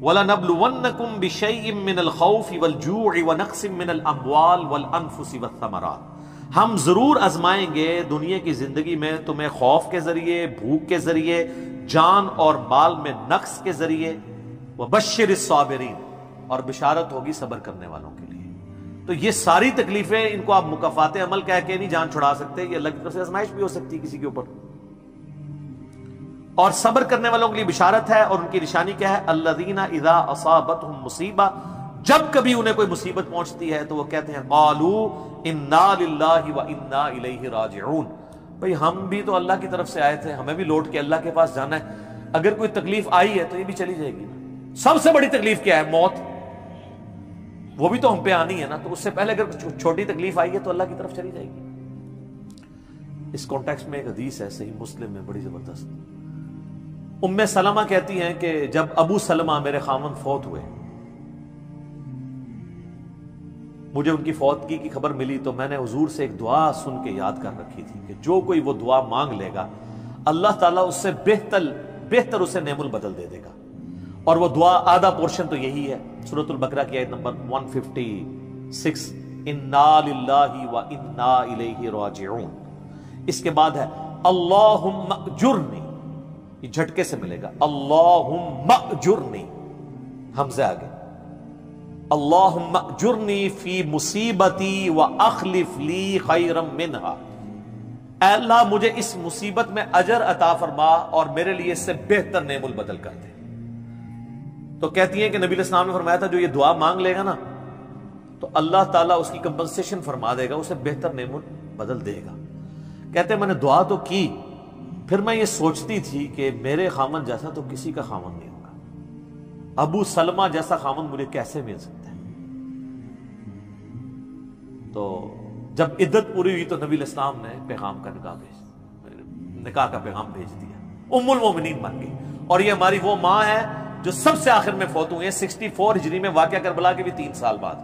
وَلَنَبْلُوَنَّكُمْ بِشَيْءٍ مِّنَ الْخَوْفِ وَالْجُوعِ وَنَقْصٍ مِّنَ الْأَمْوَالِ وَالْأَنفُسِ وَالثَّمَرَاتِ، ہم ضرور آزمائیں گے دنیا کی زندگی میں تمہیں خوف کے ذریعے، بھوک کے ذریعے، جان اور مال میں نقص کے ذریعے، وَبَشِّرِ الصَّابِرِينَ، اور بشارت ہوگی صبر کرنے والوں کے لیے۔ تو یہ ساری تکلیفیں، ان کو آپ مکافات عمل کہہ کے نہیں جان چھڑا سکتے، یہ اللہ کی طرف سے آزمائش بھی ہو سکتی ہے کسی کے اوپر۔ اور صبر کرنے والوں کے لیے بشارت ہے، اور ان کی نشانی کیا ہے؟ الذین اذا اصابتهم مصیبہ، جب کبھی انہیں کوئی مصیبت پہنچتی ہے تو وہ کہتے ہیں قالوا انا للہ وانا الیہ راجعون، بھئی ہم بھی تو اللہ کی طرف سے آئے تھے، ہمیں بھی لوٹ کے اللہ کے پاس جانا ہے، اگر کوئی تکلیف آئی ہے تو یہ بھی چلی جائے گی نا۔ سب سے بڑی تکلیف کیا ہے؟ موت، وہ بھی تو ہم پہ آنی ہے نا، تو اس سے پہلے اگر چھوٹی تکلیف آئی ہے تو اللہ کی طرف چلی جائے گی۔ اس کانٹیکسٹ میں ایک حدیث ہے صحیح مسلم میں بڑی زبردست، ام سلمہ کہتی ہیں کہ جب ابو سلمہ میرے خاوند فوت ہوئے، مجھے ان کی فوتگی کی خبر ملی تو میں نے حضور سے ایک دعا سن کے یاد کر رکھی تھی کہ جو کوئی وہ دعا مانگ لے گا اللہ تعالیٰ اس سے بہتر اسے نعم البدل دے دے گا، اور وہ دعا آدھا پورشن تو یہی ہے، سورۃ البقرہ کی آیت نمبر 156، انا للہ وانا الیہ راجعون۔ اس کے بعد ہے اللہم اجرنی، یہ جھٹکے سے ملے گا، اللہم اجرنی، حمزہ آگے، اللہم اجرنی فی مصیبتی واخلف لی خیرا منہا، اے اللہ مجھے اس مصیبت میں اجر عطا فرما اور میرے لیے اس سے بہتر نعم البدل کر دے۔ تو کہتی ہیں کہ نبی علیہ السلام نے فرمایا تھا جو یہ دعا مانگ لے گا نا تو اللہ تعالیٰ اس کی کمپنسیشن فرما دے گا، اسے بہتر نعم البدل دے گا۔ کہتے ہیں میں نے دعا تو کی، پھر میں یہ سوچتی تھی کہ میرے خامن جیسا تو کسی کا خامن نہیں ہوگا، ابو سلمہ جیسا خامن مجھے کیسے مل سکتا ہے۔ تو جب عدت پوری ہوئی تو نبی علیہ السلام نے پیغام کا نکاح کا پیغام بھیج دیا، ام المومنین بن گئی، اور یہ ہماری وہ ماں ہے جو سب سے آخر میں فوت ہوئی ہے 64 ہجری میں، واقعہ کربلا کے بھی 3 سال بعد۔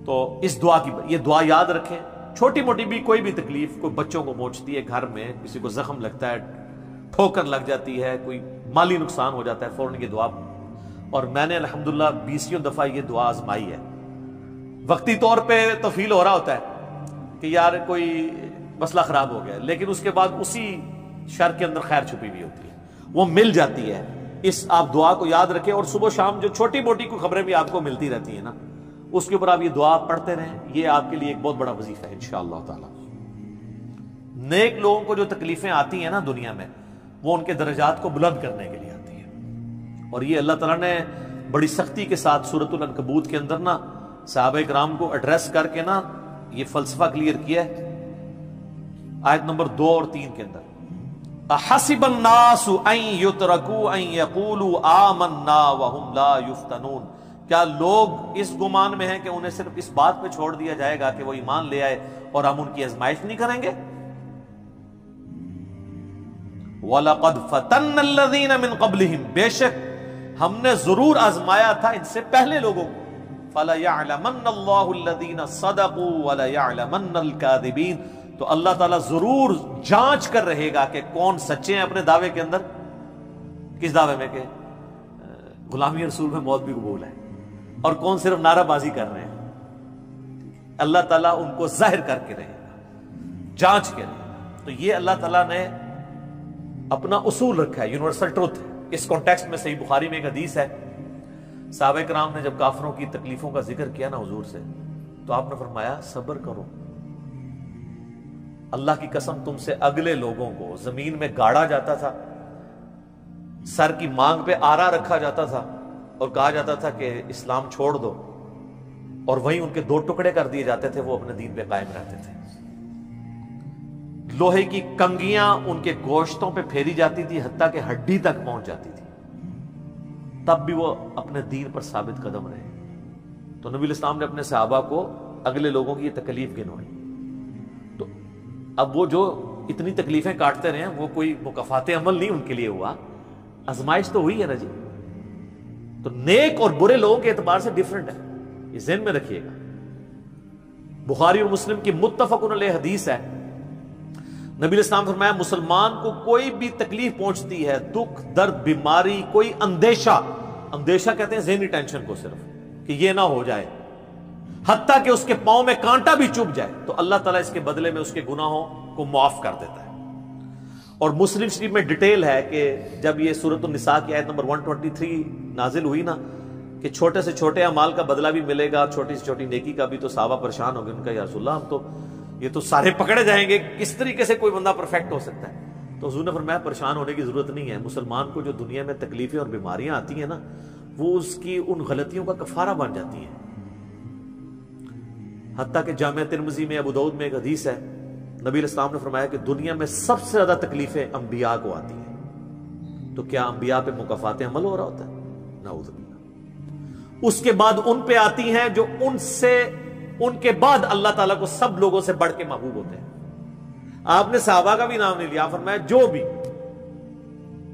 تو اس دعا کی یہ دعا یاد رکھیں، چھوٹی موٹی بھی کوئی بھی تکلیف، کوئی بچوں کو پہنچتی ہے گھر میں، کسی کو زخم لگتا ہے، ٹھوکر لگ جاتی ہے، کوئی مالی نقصان ہو جاتا ہے، فوراً یہ دعا۔ اور میں نے الحمدللہ 20 دفعہ یہ دعا آزمائی ہے۔ وقتی طور پہ تو فیل ہو رہا ہوتا ہے کہ یار کوئی مسئلہ خراب ہو گیا، لیکن اس کے بعد اسی شر کے اندر خیر چھپی ہوئی ہوتی ہے، وہ مل جاتی ہے۔ اس آپ دعا کو یاد رکھیں، اور صبح شام جو چھوٹی موٹی کوئی خبریں بھی آپ کو ملتی رہتی ہیں نا، اس کے اوپر آپ یہ دعا پڑھتے رہیں، یہ آپ کے لیے ایک بہت بڑا وظیفہ ہے انشاءاللہ تعالی۔ نیک لوگوں کو جو تکلیفیں آتی ہیں نا دنیا میں، وہ ان کے درجات کو بلند کرنے کے لیے آتی ہیں، اور یہ اللہ تعالیٰ نے بڑی سختی کے ساتھ سورۃ العنکبوت کے اندر نا صحابہ کرام کو ایڈریس کر کے نا یہ فلسفہ کلیئر کیا ہے، آیت نمبر 2 اور 3 کے اندر، احسب الناس ان یترکوا ان یقولوا آمنا وهم لا یفتنون، کیا لوگ اس گمان میں ہیں کہ انہیں صرف اس بات پہ چھوڑ دیا جائے گا کہ وہ ایمان لے آئے اور ہم ان کی آزمائش نہیں کریں گے؟ وَلَقَدْ فَتَنَّ الَّذِينَ مِن قَبْلِهِمْ، بے شک ہم نے ضرور آزمایا تھا ان سے پہلے لوگوں کو، فَلَيَعْلَمَنَّ اللَّهُ الَّذِينَ صَدَقُوا وَلَيَعْلَمَنَّ الْكَاذِبِينَ، تو اللہ تعالیٰ ضرور جانچ کر رہے گا کہ کون سچے ہیں اپنے دعوے کے اندر، کس دعوے میں کہ غلامی رسول میں موت بھی قبول ہے، اور کون صرف نعرہ بازی کر رہے ہیں۔ اللہ تعالیٰ ان کو ظاہر کر کے رہے گا، جانچ کے رہے گا۔ تو یہ اللہ تعالیٰ نے اپنا اصول رکھا ہے، یونیورسل ٹروتھ ہے۔ اس کانٹیکسٹ میں صحیح بخاری میں ایک حدیث ہے، صحابہ کرام نے جب کافروں کی تکلیفوں کا ذکر کیا نا حضور سے، تو آپ نے فرمایا صبر کرو، اللہ کی قسم تم سے اگلے لوگوں کو زمین میں گاڑا جاتا تھا، سر کی مانگ پہ آرا رکھا جاتا تھا اور کہا جاتا تھا کہ اسلام چھوڑ دو، اور وہیں ان کے 2 ٹکڑے کر دیے جاتے تھے، وہ اپنے دین پہ قائم رہتے تھے۔ لوہے کی کنگیاں ان کے گوشتوں پہ پھیری جاتی تھی، حتیٰ کہ ہڈی تک پہنچ جاتی تھی، تب بھی وہ اپنے دین پر ثابت قدم رہے۔ تو نبی علیہ السلام نے اپنے صحابہ کو اگلے لوگوں کی یہ تکلیف گنوائی۔ تو اب وہ جو اتنی تکلیفیں کاٹتے رہے ہیں، وہ کوئی مکافات عمل نہیں ان کے لیے ہوا، آزمائش تو ہوئی ہے نا جی۔ تو نیک اور برے لوگوں کے اعتبار سے ڈیفرنٹ ہے، یہ ذہن میں رکھیے گا۔ بخاری اور مسلم کی متفق علیہ حدیث ہے، نبی علیہ السلام فرمایا مسلمان کو کوئی بھی تکلیف پہنچتی ہے، دکھ درد بیماری، کوئی اندیشہ کہتے ہیں ذہنی ٹینشن کو، صرف کہ یہ نہ ہو جائے، حتیٰ کہ اس کے پاؤں میں کانٹا بھی چبھ جائے، تو اللہ تعالیٰ اس کے بدلے میں اس کے گناہوں کو معاف کر دیتا ہے۔ اور مسلم شریف میں ڈیٹیل ہے کہ جب یہ سورۃ النساء کی آیت نمبر 123 نازل ہوئی نا، کہ چھوٹے سے چھوٹے اعمال کا بدلہ بھی ملے گا، چھوٹی سے چھوٹی نیکی کا بھی، تو صحابہ پریشان ہو گئے، ان کا یا رسول اللہ یہ تو سارے پکڑے جائیں گے، کس طریقے سے کوئی بندہ پرفیکٹ ہو سکتا ہے؟ تو حضور نے فرمایا پریشان ہونے کی ضرورت نہیں ہے، مسلمان کو جو دنیا میں تکلیفیں اور بیماریاں آتی ہیں نا، وہ اس کی ان غلطیوں کا کفارہ بن جاتی ہیں۔ حتیٰ کہ جامعہ ترمذی میں، ابو داؤد میں ایک حدیث ہے، نبی علیہ السلام نے فرمایا کہ دنیا میں سب سے زیادہ تکلیفیں انبیاء کو آتی ہیں، تو کیا انبیاء پہ مکافات عمل ہو رہا ہوتا ہے؟ نعوذ باللہ۔ اس کے بعد ان پہ آتی ہیں جو ان کے بعد اللہ تعالیٰ کو سب لوگوں سے بڑھ کے محبوب ہوتے ہیں۔ آپ نے صحابہ کا بھی نام نہیں لیا، فرمایا جو بھی،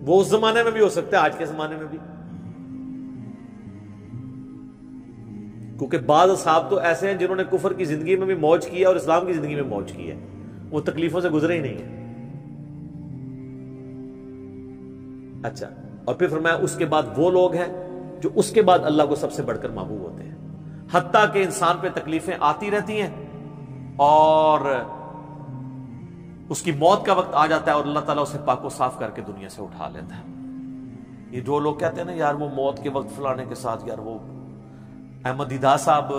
وہ اس زمانے میں بھی ہو سکتا ہے، آج کے زمانے میں بھی، کیونکہ بعض اصحاب تو ایسے ہیں جنہوں نے کفر کی زندگی میں بھی موج کی ہے اور اسلام کی زندگی میں موج کی ہے، وہ تکلیفوں سے گزرے ہی نہیں ہیں۔ اچھا، اور پھر فرمایا اس کے بعد وہ لوگ ہیں جو اس کے بعد اللہ کو سب سے بڑھ کر محبوب ہوتے ہیں، حتیٰ کہ انسان پہ تکلیفیں آتی رہتی ہیں اور اس کی موت کا وقت آ جاتا ہے اور اللہ تعالیٰ اسے پاک و صاف کر کے دنیا سے اٹھا لیتا ہے۔ یہ جو لوگ کہتے ہیں نا یار وہ موت کے وقت فلانے کے ساتھ، یار وہ احمد دیدہ صاحب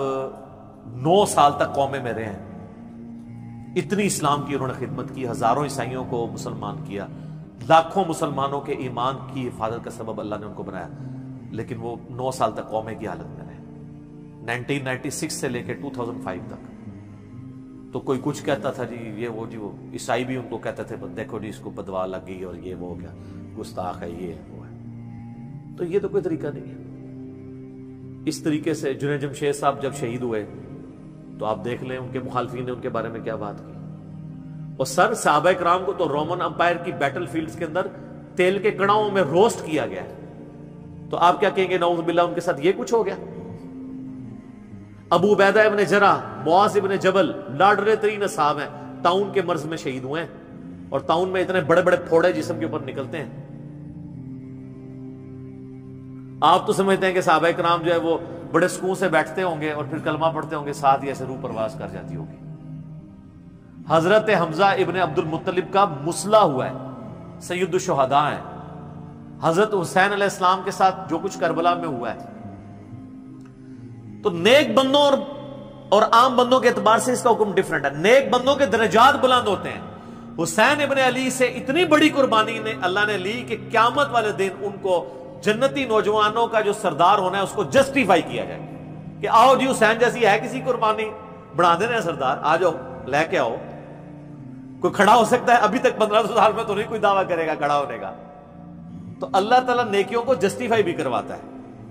9 سال تک قومے میں رہے ہیں، اتنی اسلام کی انہوں نے خدمت کی، ہزاروں عیسائیوں کو مسلمان کیا، لاکھوں مسلمانوں کے ایمان کی حفاظت کا سبب اللہ نے ان کو بنایا، لیکن وہ 9 سال تک قومے کی حالت میں رہے، 1996 سے لے کے 2005 تک۔ تو کوئی کچھ کہتا تھا جی وہ عیسائی بھی ان کو کہتے تھے دیکھو جی اس کو بدوا لگ گئی اور یہ وہ ہو گیا، گستاخ ہے، یہ وہ ہے۔ تو یہ تو کوئی طریقہ نہیں ہے۔ اس طریقے سے جنید جمشید صاحب جب شہید ہوئے تو آپ دیکھ لیں ان کے مخالفین نے ان کے بارے میں کیا بات کی، اور صحابہ کرام کو تو رومن امپائر کی بیٹل فیلڈز کے اندر تیل کے کڑاؤں میں روسٹ کیا گیا ہے، تو آپ کیا کہیں گے نعوذ باللہ ان کے ساتھ یہ کچھ ہو گیا؟ ابو عبیدہ ابن جرح، معاذ ابن جبل لاڈلے ترین اصحاب ہیں، طاعون کے مرض میں شہید ہوئے ہیں، اور طاعون میں اتنے بڑے بڑے پھوڑے جسم کے اوپر نکلتے ہیں۔ آپ تو سمجھتے ہیں کہ صحابہ کرام جو ہے وہ بڑے سکون سے بیٹھتے ہوں گے اور پھر کلمہ پڑھتے ہوں گے، ساتھ ہی ایسے روح پرواز کر جاتی ہوگی۔ حضرت حمزہ ابن عبد المطلب کا مسلح ہوا ہے، سید الشہداء ہیں۔ حضرت حسین علیہ السلام کے ساتھ جو کچھ کربلا میں ہوا ہے، تو نیک بندوں اور عام بندوں کے اعتبار سے اس کا حکم ڈیفرنٹ ہے۔ نیک بندوں کے درجات بلند ہوتے ہیں۔ حسین ابن علی سے اتنی بڑی قربانی نے اللہ نے لی کہ قیامت والے دن ان کو جنتی نوجوانوں کا جو سردار ہونا ہے اس کو جسٹیفائی کیا جائے کہ آؤ جی حسین جیسی ہے کسی قربانی، بنا دینا سردار، آ جاؤ لے کے آؤ۔ کوئی کھڑا ہو سکتا ہے؟ ابھی تک 1500 سال میں تو نہیں کوئی دعویٰ کرے گا کھڑا ہونے کا۔ تو اللہ تعالیٰ نیکیوں کو جسٹیفائی بھی کرواتا ہے،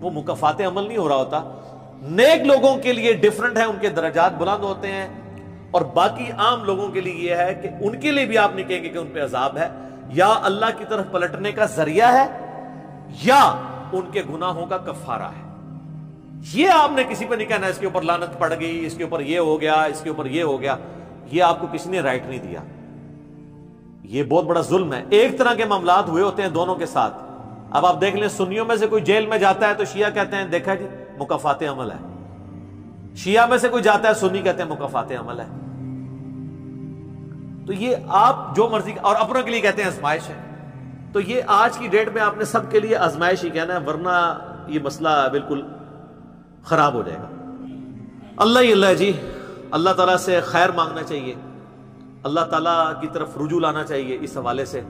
وہ مکافات عمل نہیں ہو رہا ہوتا۔ نیک لوگوں کے لیے ڈیفرنٹ ہے، ان کے درجات بلند ہوتے ہیں، اور باقی عام لوگوں کے لیے یہ ہے کہ ان کے لیے بھی آپ نہیں کہیں گے کہ ان پہ عذاب ہے، یا اللہ کی طرف پلٹنے کا ذریعہ ہے، یا ان کے گناہوں کا کفارہ ہے۔ یہ آپ نے کسی پہ نہیں کہنا اس کے اوپر لعنت پڑ گئی، اس کے اوپر یہ ہو گیا، اس کے اوپر یہ ہو گیا، یہ آپ کو کسی نے رائٹ نہیں دیا۔ یہ بہت بڑا ظلم ہے۔ ایک طرح کے معاملات ہوئے ہوتے ہیں دونوں کے ساتھ۔ اب آپ دیکھ لیں سنیوں میں سے کوئی جیل میں جاتا ہے تو شیعہ کہتے ہیں دیکھا جی مکافات عمل ہے، شیعہ میں سے کوئی جاتا ہے سنی کہتے ہیں مکافات عمل ہے۔ تو یہ آپ جو مرضی، اور اپنوں کے لیے کہتے ہیں آزمائش ہے۔ تو یہ آج کی ڈیٹ میں آپ نے سب کے لیے آزمائش ہی کہنا ہے، ورنہ یہ مسئلہ بالکل خراب ہو جائے گا۔ اللہ ہی اللہ جی، اللہ تعالیٰ سے خیر مانگنا چاہیے، اللہ تعالیٰ کی طرف رجوع لانا چاہیے۔ اس حوالے سے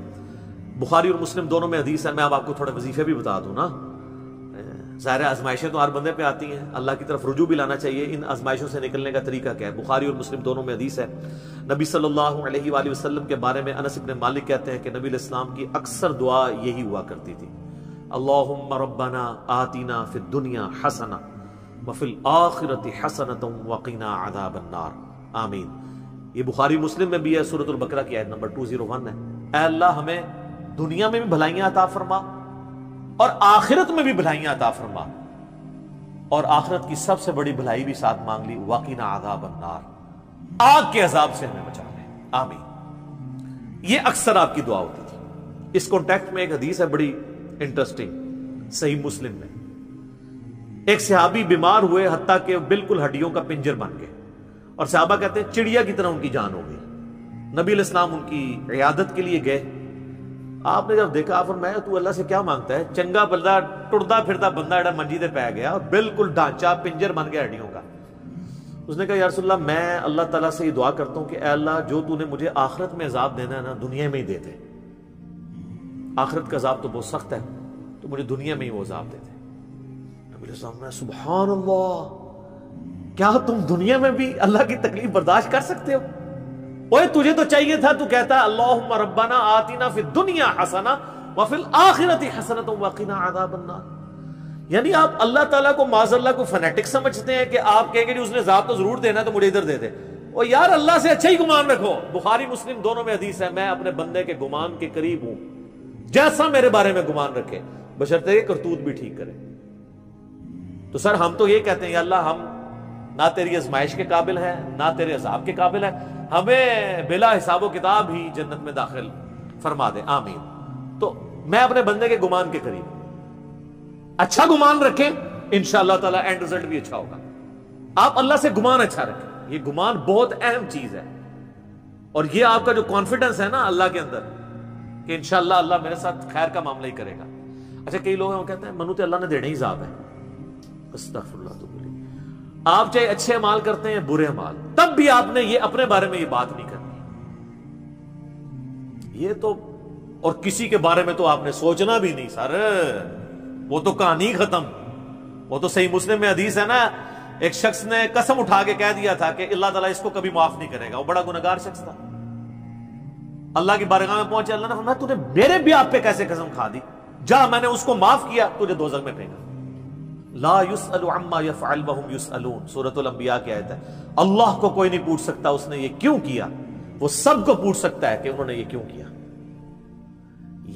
بخاری اور مسلم دونوں میں حدیث ہے، میں اب آپ کو تھوڑے وظیفے بھی بتا دوں نا۔ ظاہر آزمائشیں تو ہر بندے پہ آتی ہیں، اللہ کی طرف رجوع بھی لانا چاہیے۔ ان آزمائشوں سے نکلنے کا طریقہ کیا ہے؟ بخاری اور مسلم دونوں میں حدیث ہے، نبی صلی اللہ علیہ وآلہ وسلم کے بارے میں انس بن مالک کہتے ہیں کہ نبی علیہ السلام کی اکثر دعا یہی ہوا کرتی تھی، اللہم ربنا آتنا فی الدنیا حسنہ وفی الآخرۃ حسنۃ وقنا عذاب النار آمین۔ یہ بخاری مسلم میں بھی ہے، سورۃ البقرہ کی آیت نمبر 201 ہے۔ اے اللہ ہمیں دنیا میں بھی بھلائیاں عطا فرما اور آخرت میں بھی بھلائیاں عطا فرما، اور آخرت کی سب سے بڑی بھلائی بھی ساتھ مانگ لی، وقنا عذاب النار، آگ کے عذاب سے ہمیں بچا لے، آمین۔ یہ اکثر آپ کی دعا ہوتی تھی. اس کانٹیکٹ میں ایک حدیث ہے بڑی انٹرسٹنگ صحیح مسلم میں. ایک صحابی بیمار ہوئے حتیٰ کہ بالکل ہڈیوں کا پنجر بن گئے, اور صحابہ کہتے ہیں چڑیا کی طرح ان کی جان ہو گئی. نبی علیہ السلام ان کی عیادت کے لیے گئے. آپ نے جب دیکھا آپ فرمایا تو اللہ سے کیا مانگتا ہے؟ چنگا بندہ ٹردا پھرتا بندہ ایڈا منجی دے پہ گیا اور بالکل ڈھانچہ پنجر بن گیا ہڈیوں کا. اس نے کہا یا رسول اللہ میں اللہ تعالیٰ سے یہ دعا کرتا ہوں کہ اے اللہ جو تو نے مجھے آخرت میں عذاب دینا ہے نا دنیا میں ہی دے دے. آخرت کا عذاب تو بہت سخت ہے, تو مجھے دنیا میں ہی وہ عذاب دے دے. نبی علیہ السلام نے سبحان اللہ, کیا تم دنیا میں بھی اللہ کی تکلیف برداشت کر سکتے ہو؟ اوے تجھے تو چاہیے تھا تو کہتا اللہم ربنا آتنا فی الدنیا حسنہ وفی الآخرۃ حسنۃ وقنا عذاب النار. یعنی آپ اللہ تعالیٰ کو معاذ اللہ کو فنیٹک سمجھتے ہیں کہ آپ کہیں گے جی اس نے عذاب تو ضرور دینا تو مجھے ادھر دے دے. اور یار اللہ سے اچھا ہی گمان رکھو. بخاری مسلم دونوں میں حدیث ہے, میں اپنے بندے کے گمان کے قریب ہوں جیسا میرے بارے میں گمان رکھے, بشرطے کہ کرتوت بھی ٹھیک کرے. تو سر ہم تو یہ کہتے ہیں یا اللہ ہم نہ تیری آزمائش کے قابل ہیں نہ تیرے عذاب کے قابل ہیں, ہمیں بلا حساب و کتاب ہی جنت میں داخل فرما دے, آمین. تو میں اپنے بندے کے گمان کے قریب, اچھا گمان رکھیں انشاءاللہ تعالی اینڈ رزلٹ بھی اچھا ہوگا. آپ اللہ سے گمان اچھا رکھیں, یہ گمان بہت اہم چیز ہے. اور یہ آپ کا جو کانفیڈنس ہے نا اللہ کے اندر کہ انشاءاللہ اللہ میرے ساتھ خیر کا معاملہ ہی کرے گا. اچھا کئی لوگ ہیں وہ کہتے ہیں منو تے اللہ نے دینے ہی عذاب ہے. استغفر اللہ. تو بولی آپ چاہے اچھے اعمال کرتے ہیں برے اعمال, تب بھی آپ نے یہ اپنے بارے میں یہ بات نہیں کرنی. یہ تو اور کسی کے بارے میں تو آپ نے سوچنا بھی نہیں سر, وہ تو کہانی ختم. وہ تو صحیح مسلم میں حدیث ہے نا, ایک شخص نے قسم اٹھا کے کہہ دیا تھا کہ اللہ تعالیٰ اس کو کبھی معاف نہیں کرے گا. وہ بڑا گنہگار شخص تھا. اللہ کی بارگاہ میں پہنچے, اللہ نے فرمایا تو نے میرے بھی آپ پہ کیسے قسم کھا دی؟ جا میں نے اس کو معاف کیا, تجھے دوزخ میں پھینکا. لا يسأل عما يفعل وهم يسألون, سورۃ الانبیاء کی آیت ہے. اللہ کو کوئی نہیں پوچھ سکتا اس نے یہ کیوں کیا, وہ سب کو پوچھ سکتا ہے کہ انہوں نے یہ کیوں کیا.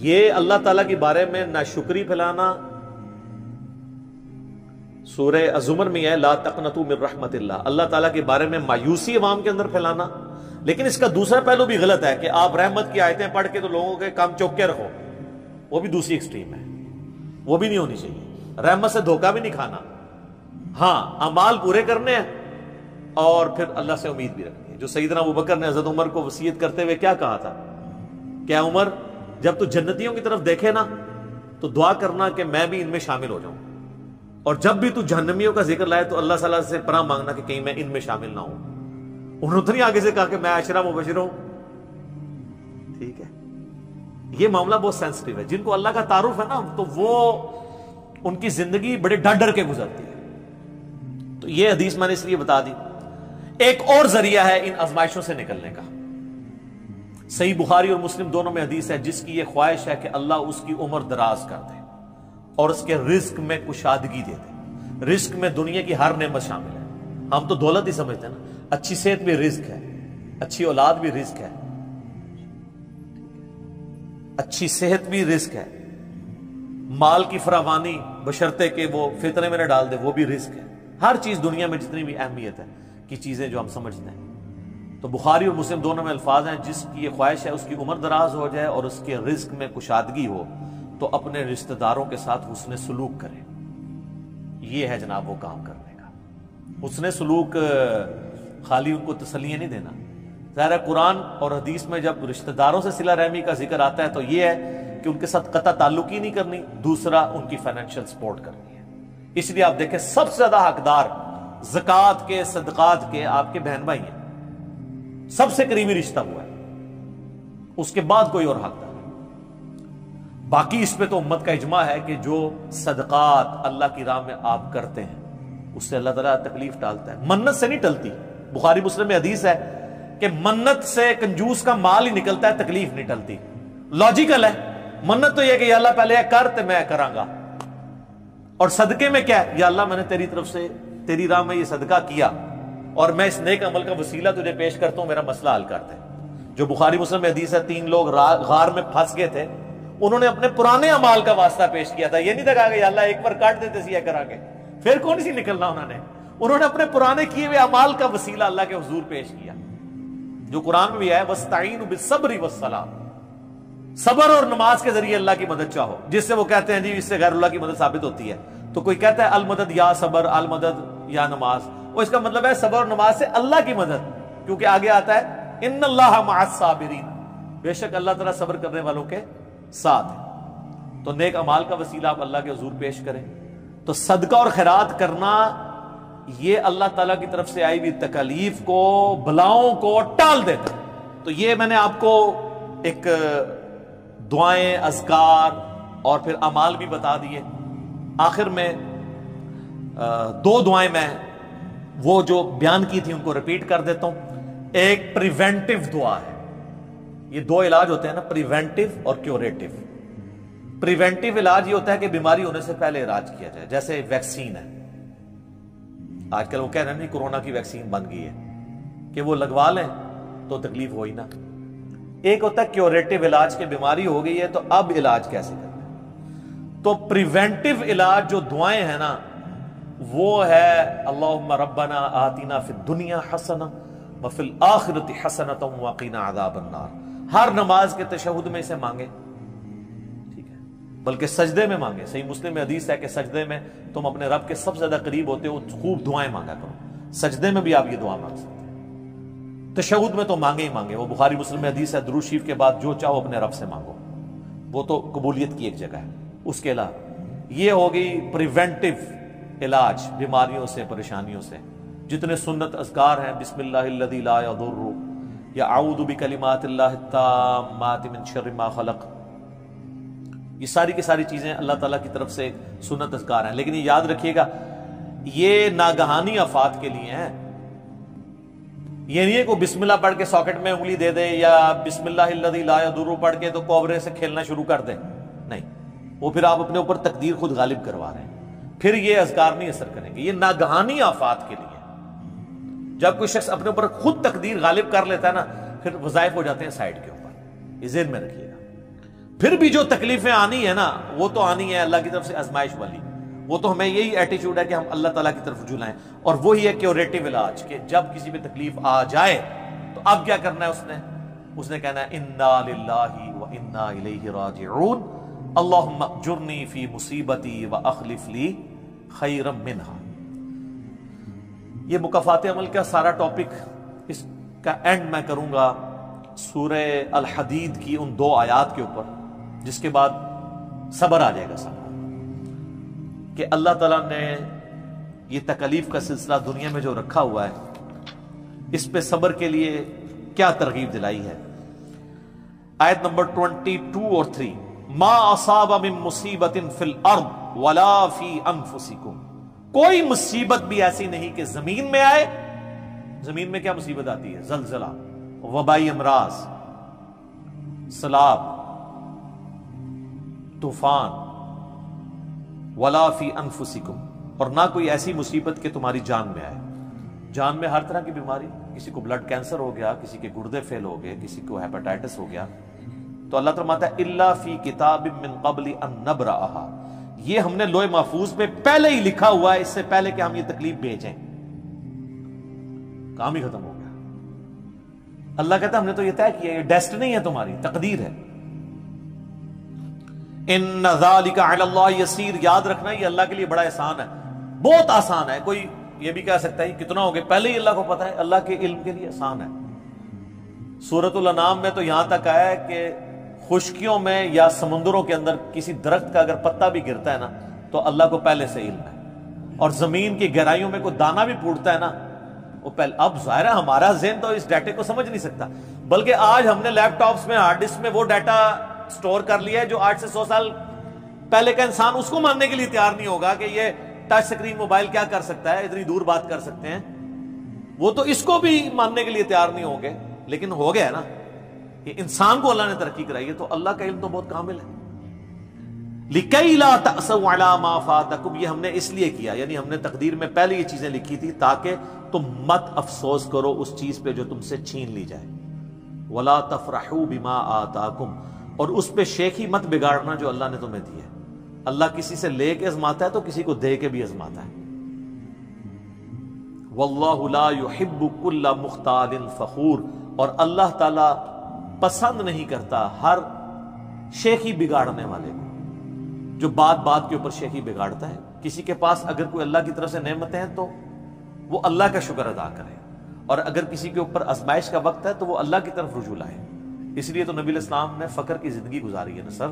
یہ اللہ تعالیٰ کے بارے میں ناشکری پھیلانا سورہ الزمر میں ہے, لا تقنطوا من رحمت اللہ, اللہ تعالیٰ کے بارے میں مایوسی عوام کے اندر پھیلانا. لیکن اس کا دوسرا پہلو بھی غلط ہے کہ آپ رحمت کی آیتیں پڑھ کے تو لوگوں کے کام چوک کے رکھو, وہ بھی دوسری ایکسٹریم ہے, وہ بھی نہیں ہونی چاہیے. رحمت سے دھوکہ بھی نہیں کھانا, ہاں اعمال پورے کرنے ہیں اور پھر اللہ سے امید بھی رکھنی ہے. جو سیدنا ابوبکر نے حضرت عمر کو وصیت کرتے ہوئے کیا کہا تھا, کیا عمر جب تو جنتیوں کی طرف دیکھے نا تو دعا کرنا کہ میں بھی ان میں شامل ہو جاؤں, اور جب بھی تو جہنمیوں کا ذکر لائے تو اللہ صلی اللہ علیہ وسلم سے پناہ مانگنا کہ کہیں میں ان میں شامل نہ ہوں. انہوں نے اتنی آگے سے کہا کہ میں عشرہ مبشر ہوں. ٹھیک ہے, یہ معاملہ بہت سینسٹیو ہے. جن کو اللہ کا تعارف ہے نا تو وہ ان کی زندگی بڑے ڈر ڈر کے گزرتی ہے. تو یہ حدیث میں نے اس لیے بتا دی. ایک اور ذریعہ ہے ان آزمائشوں سے نکلنے کا. صحیح بخاری اور مسلم دونوں میں حدیث ہے, جس کی یہ خواہش ہے کہ اللہ اس کی عمر دراز کر دے اور اس کے رزق میں کشادگی دے دے. رزق میں دنیا کی ہر نعمت شامل ہے. ہم تو دولت ہی سمجھتے ہیں نا, اچھی صحت بھی رزق ہے, اچھی اولاد بھی رزق ہے, اچھی صحت بھی رزق ہے, مال کی فراوانی بشرطے کہ وہ فطرے میں نہ ڈال دے وہ بھی رزق ہے. ہر چیز دنیا میں جتنی بھی اہمیت ہے کی چیزیں جو ہم سمجھتے ہیں. تو بخاری اور مسلم دونوں میں الفاظ ہیں, جس کی یہ خواہش ہے اس کی عمر دراز ہو جائے اور اس کے رزق میں کشادگی ہو تو اپنے رشتہ داروں کے ساتھ حسن سلوک کرے. یہ ہے جناب وہ کام کرنے کا. حسن سلوک خالی ان کو تسلیاں نہیں دینا. ظاہر ہے قرآن اور حدیث میں جب رشتہ داروں سے صلہ رحمی کا ذکر آتا ہے تو یہ ہے کہ ان کے ساتھ قطع تعلق ہی نہیں کرنی, دوسرا ان کی فائنینشیل سپورٹ کرنی ہے. اس لیے آپ دیکھیں سب سے زیادہ حقدار زکوٰۃ کے صدقات کے آپ کے بہن بھائی ہیں, سب سے قریبی رشتہ ہوا ہے, اس کے بعد کوئی اور حقدار. باقی اس پہ تو امت کا اجماع ہے کہ جو صدقات اللہ کی راہ میں آپ کرتے ہیں اس سے اللہ تعالیٰ تکلیف ٹالتا ہے. منت سے نہیں ٹلتی. بخاری مسلم میں حدیث ہے کہ منت سے کنجوس کا مال ہی نکلتا ہے, تکلیف نہیں ٹلتی. لاجیکل ہے. منت تو یہ کہ یا اللہ پہلے کر تو میں کراں گا, اور صدقے میں کیا ہے, یا اللہ میں نے تیری طرف سے تیری راہ میں یہ صدقہ کیا اور میں اس نیک عمل کا وسیلہ تجھے پیش کرتا ہوں, میرا مسئلہ حل کر دے. جو بخاری مسلم میں حدیث ہے, 3 لوگ غار میں پھنس گئے تھے, انہوں نے اپنے پرانے اعمال کا واسطہ پیش کیا تھا. یہ نہیں تھا کہ یا اللہ ایک بار کاٹ دیتے سی کرا کے پھر کون سی نکلنا. انہوں نے اپنے پرانے کیے ہوئے اعمال کا وسیلہ اللہ کے حضور پیش کیا. جو قرآن میں بھی ہے وَاسْتَعِينُوا بِالصَّبْرِ وَالصَّلَاةِ، صبر اور نماز کے ذریعے اللہ کی مدد چاہو، جس سے وہ کہتے ہیں جی اس سے غیر اللہ کی مدد ثابت ہوتی ہے، تو کوئی کہتا ہے المدد یا صبر، المدد یا نماز، وہ اس کا مطلب ہے صبر اور نماز سے اللہ کی مدد، کیونکہ آگے آتا ہے ان اللہ مع الصابرین، بے شک اللہ تعالیٰ صبر کرنے والوں کے ساتھ ہے۔ تو نیک اعمال کا وسیلہ آپ اللہ کے حضور پیش کریں، تو صدقہ اور خیرات کرنا یہ اللہ تعالیٰ کی طرف سے آئی ہوئی تکالیف کو، بلاؤں کو ٹال دیتا ہے۔ تو یہ میں نے آپ کو ایک دعائیں، اذکار اور پھر اعمال بھی بتا دیے۔ آخر میں دو دعائیں میں وہ جو بیان کی تھی ان کو ریپیٹ کر دیتا ہوں۔ ایک پریونٹیو دعا ہے، یہ دو علاج ہوتے ہیں نا، پریونٹیو اور کیوریٹیو۔ پریونٹیو علاج یہ ہوتا ہے کہ بیماری ہونے سے پہلے علاج کیا جائے، جیسے ویکسین ہے، آج کل وہ کہہ رہے ہیں کورونا کی ویکسین بن گئی ہے کہ وہ لگوا لیں تو تکلیف ہوئی نہ۔ ایک ہوتا ہے کیوریٹیو علاج کہ بیماری ہو گئی ہے تو اب علاج کیسے کرنا ہے۔ تو پریونٹیو علاج جو دعائیں ہیں نا وہ ہے اللہم ربنا آتنا فی الدنیا حسنہ وفی الآخرۃ حسنۃ وقنا عذاب النار۔ ہر نماز کے تشہد میں اسے مانگے، ٹھیک ہے، بلکہ سجدے میں مانگے۔ صحیح مسلم میں حدیث ہے کہ سجدے میں تم اپنے رب کے سب سے زیادہ قریب ہوتے ہو، خوب دعائیں مانگا کرو۔ سجدے میں بھی آپ یہ دعا مانگ سکتے ہیں، تشہد میں تو مانگے ہی مانگے، وہ بخاری مسلم میں حدیث ہے درود شریف کے بعد جو چاہو اپنے رب سے مانگو، وہ تو قبولیت کی ایک جگہ ہے۔ اس کے علاوہ یہ ہوگی پریونٹیو علاج بیماریوں سے، پریشانیوں سے۔ جتنے سنت اذکار ہیں، بسم اللہ الذی لا یضر یا اعوذ بکلمات اللہ التامات من شر ما خلق، یہ ساری کی ساری چیزیں اللہ تعالیٰ کی طرف سے سنت اذکار ہیں۔ لیکن یہ یاد رکھیے گا یہ ناگہانی آفات کے لیے ہیں، یہ نہیں ہے کہ بسم اللہ پڑھ کے ساکٹ میں انگلی دے دے یا بسم اللہ الذی لا یضر پڑھ کے تو کوبرے سے کھیلنا شروع کر دے، نہیں، وہ پھر آپ اپنے اوپر تقدیر خود غالب کروا رہے ہیں، پھر یہ اذکار نہیں اثر کریں گے۔ یہ ناگہانی آفات کے لیے، جب کوئی شخص اپنے اوپر خود تقدیر غالب کر لیتا ہے نا پھر وظائف ہو جاتے ہیں سائڈ کے اوپر، یہ ذہن میں رکھیے گا۔ پھر بھی جو تکلیفیں آنی ہے نا وہ تو آنی ہے اللہ کی طرف سے آزمائش والی، وہ تو ہمیں یہی ایٹیچیوڈ ہے کہ ہم اللہ تعالیٰ کی طرف رجوع لائیں، اور وہی ہے کیوریٹیو علاج کہ جب کسی پہ تکلیف آ جائے تو اب کیا کرنا ہے، اس نے کہنا ہے انا للہ و انا الیہ راجعون اللہم اجرنی فی مصیبتی و اخلف لی خیرا منہا۔ یہ مکافات عمل کا سارا ٹاپک، اس کا اینڈ میں کروں گا سورہ الحدید کی ان دو آیات کے اوپر، جس کے بعد صبر آ جائے گا سب کہ اللہ تعالیٰ نے یہ تکلیف کا سلسلہ دنیا میں جو رکھا ہوا ہے اس پہ صبر کے لیے کیا ترغیب دلائی ہے۔ آیت نمبر 22 اور 3، ما اصاب من مصیبت فی الارض ولا فی انفسکم، کوئی مصیبت بھی ایسی نہیں کہ زمین میں آئے۔ زمین میں کیا مصیبت آتی ہے؟ زلزلہ، وبائی امراض، سیلاب، طوفان، ولا فی انفسکم، اور نہ کوئی ایسی مصیبت کہ تمہاری جان میں آئے۔ جان میں ہر طرح کی بیماری، کسی کو بلڈ کینسر ہو گیا، کسی کے گردے فیل ہو گئے، کسی کو ہیپاٹائٹس ہو گیا، تو اللہ تعالیٰ فرماتا ہے الا فی کتاب من قبل ان نبرأھا، یہ ہم نے لوح محفوظ میں پہلے ہی لکھا ہوا ہے، اس سے پہلے کہ ہم یہ تکلیف بھیجیں۔ کام ہی ختم ہو گیا۔ اللہ کہتا ہے ہم نے تو یہ طے کیا، یہ ڈیسٹنی ہے تمہاری، تقدیر ہے۔ ان ذالک علی اللہ یسیر، یاد رکھنا یہ اللہ کے لیے بڑا احسان ہے، بہت آسان ہے۔ کوئی یہ بھی کہہ سکتا ہے کتنا ہو گیا، پہلے ہی اللہ کو پتا ہے، اللہ کے علم کے لیے آسان ہے۔ سورۃ الانعام میں تو یہاں تک آیا ہے کہ خشکیوں میں یا سمندروں کے اندر کسی درخت کا اگر پتا بھی گرتا ہے نا تو اللہ کو پہلے سے علم ہے، اور زمین کی گہرائیوں میں کوئی دانہ بھی پھوٹتا ہے نا وہ پہلے۔ اب ظاہر ہے ہمارا ذہن تو اس ڈیٹے کو سمجھ نہیں سکتا، بلکہ آج ہم نے لیپ ٹاپس میں، ہارڈ ڈسک میں وہ ڈیٹا سٹور کر لیا ہے جو 8 سے 100 سال پہلے کا انسان اس کو ماننے کے لیے تیار نہیں ہوگا کہ یہ ٹچ سکرین موبائل کیا کر سکتا ہے، اتنی دور بات کر سکتے ہیں، وہ تو اس کو بھی ماننے کے لیے تیار نہیں ہوں گے۔ لیکن ہو گیا نا کہ انسان کو اللہ نے ترقی کرائی ہے، تو اللہ کا علم تو بہت کامل ہے۔ لِكَيْ لَا تَأْسَوْا عَلَىٰ مَا فَاتَكُمْ، یہ ہم نے اس لیے کیا، یعنی ہم نے تقدیر میں پہلے یہ چیزیں لکھی تھی تاکہ تم مت افسوس کرو اس چیز پہ جو تم سے چھین لی جائے۔ وَلَا تَفْرَحُوا بِمَا آتَاكُمْ، اور اس پہ شیخی مت بگاڑنا جو اللہ نے تمہیں دی ہے۔ اللہ کسی سے لے کے ازماتا ہے تو کسی کو دے کے بھی ازماتا ہے۔ وَاللَّهُ لَا يُحِبُّ كُلَّ مُخْتَالٍ فَخُورٍ، اور اللہ تعالیٰ پسند نہیں کرتا ہر شیخی بگاڑنے والے کو، جو بات بات کے اوپر شیخی بگاڑتا ہے۔ کسی کے پاس اگر کوئی اللہ کی طرف سے نعمتیں ہیں تو وہ اللہ کا شکر ادا کرے، اور اگر کسی کے اوپر آزمائش کا وقت ہے تو وہ اللہ کی طرف رجوع لائے۔ اس لیے تو نبی علیہ السلام نے فقر کی زندگی گزاری ہے نا سر۔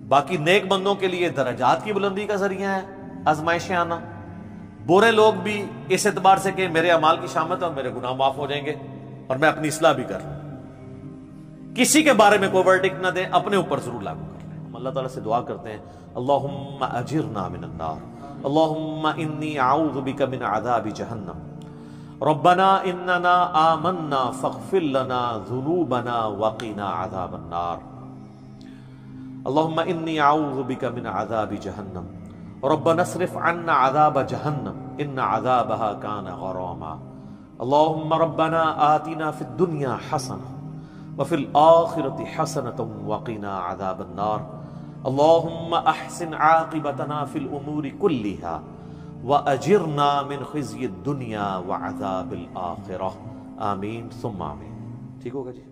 باقی نیک بندوں کے لیے درجات کی بلندی کا ذریعہ ہے آزمائشیں آنا، برے لوگ بھی اس اعتبار سے کہ میرے اعمال کی شامت ہے اور میرے گناہ معاف ہو جائیں گے اور میں اپنی اصلاح بھی کر لوں، کسی کے بارے میں کوئی ورڈکٹ نہ دیں، اپنے اوپر ضرور لاگو کر لیں۔ ہم اللہ تعالیٰ سے دعا کرتے ہیں اللہم اجرنا من النار، اللہم انی اعوذ بک من عذاب جہنم، ربنا اننا آمنا فاغفر لنا ذنوبنا وقنا عذاب النار، اللہم انی اعوذ بک من عذاب جہنم، ربنا اصرف عنا عذاب جہنم ان عذابها کان غراما، اللہم ربنا آتنا فی الدنیا حسنہ وفی الآخرة حسنة وقنا عذاب النار، اللہم احسن عاقبتنا فی الامور کلها وَأَجِرْنَا مِنْ خِزْيِ الدُّنْيَا وَعَذَابِ الْآخِرَةِ، آمین ثم آمین۔ ٹھیک ہوگا جی؟